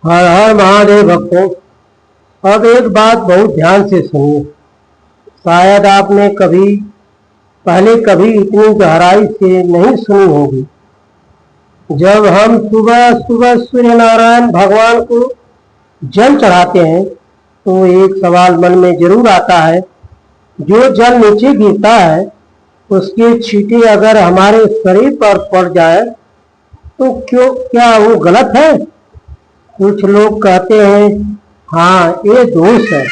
हर हर महादेव भक्तों, अब एक बात बहुत ध्यान से सुनिए। शायद आपने पहले कभी इतनी गहराई से नहीं सुनी होगी। जब हम सुबह सुबह सूर्य नारायण भगवान को जल चढ़ाते हैं तो एक सवाल मन में जरूर आता है, जो जल नीचे गिरता है उसके छींटे अगर हमारे शरीर पर पड़ जाए तो क्या वो गलत है? कुछ लोग कहते हैं हाँ ये दोष है,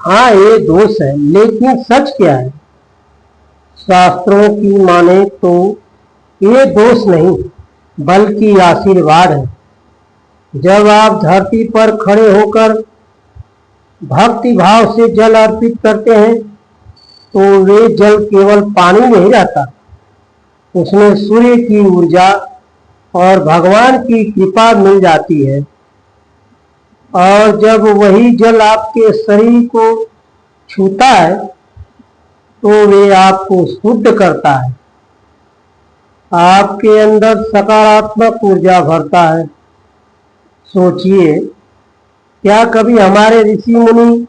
हाँ ये दोष है, लेकिन सच क्या है? शास्त्रों की माने तो ये दोष नहीं बल्कि आशीर्वाद है। जब आप धरती पर खड़े होकर भक्ति भाव से जल अर्पित करते हैं तो वे जल केवल पानी नहीं रहता, उसमें सूर्य की ऊर्जा और भगवान की कृपा मिल जाती है। और जब वही जल आपके शरीर को छूता है तो वे आपको शुद्ध करता है, आपके अंदर सकारात्मक ऊर्जा भरता है। सोचिए, क्या कभी हमारे ऋषि मुनि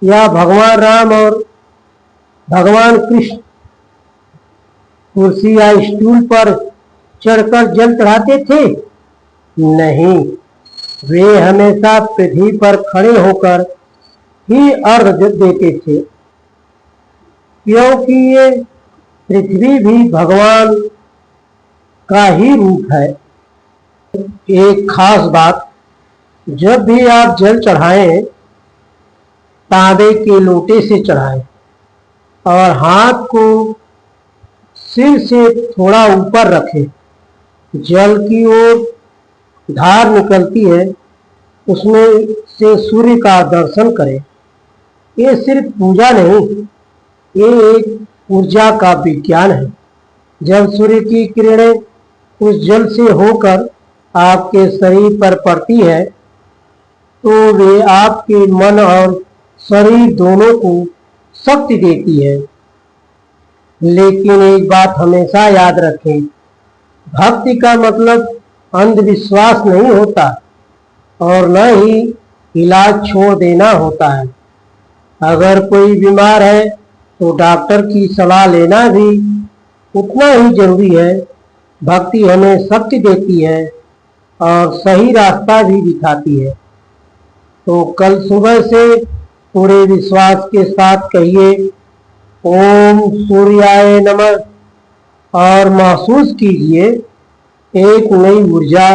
या भगवान राम और भगवान कृष्ण कुर्सी या स्टूल पर चढ़कर जल चढ़ाते थे? नहीं, वे हमेशा पृथ्वी पर खड़े होकर ही अर्घ्य देते थे, क्योंकि ये पृथ्वी भी भगवान का ही रूप है। एक खास बात, जब भी आप जल चढ़ाएं तांबे के लोटे से चढ़ाएं और हाथ को सिर से थोड़ा ऊपर रखें। जल की ओर धार निकलती है, उसमें से सूर्य का दर्शन करें। ये सिर्फ पूजा नहीं, ये एक ऊर्जा का विज्ञान है। जब सूर्य की किरणें उस जल से होकर आपके शरीर पर पड़ती है तो वे आपके मन और शरीर दोनों को शक्ति देती है। लेकिन एक बात हमेशा याद रखें, भक्ति का मतलब अंधविश्वास नहीं होता और न ही इलाज छोड़ देना होता है। अगर कोई बीमार है तो डॉक्टर की सलाह लेना भी उतना ही जरूरी है। भक्ति हमें शक्ति देती है और सही रास्ता भी दिखाती है। तो कल सुबह से पूरे विश्वास के साथ कहिए ओम सूर्याय नमः और महसूस कीजिए एक नई ऊर्जा,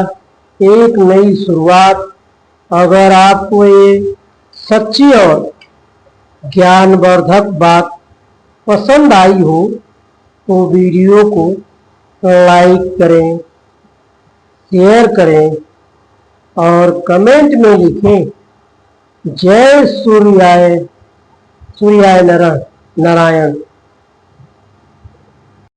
एक नई शुरुआत। अगर आपको ये सच्ची और ज्ञानवर्धक बात पसंद आई हो तो वीडियो को लाइक करें, शेयर करें और कमेंट में लिखें जय सूर्याय नारायण।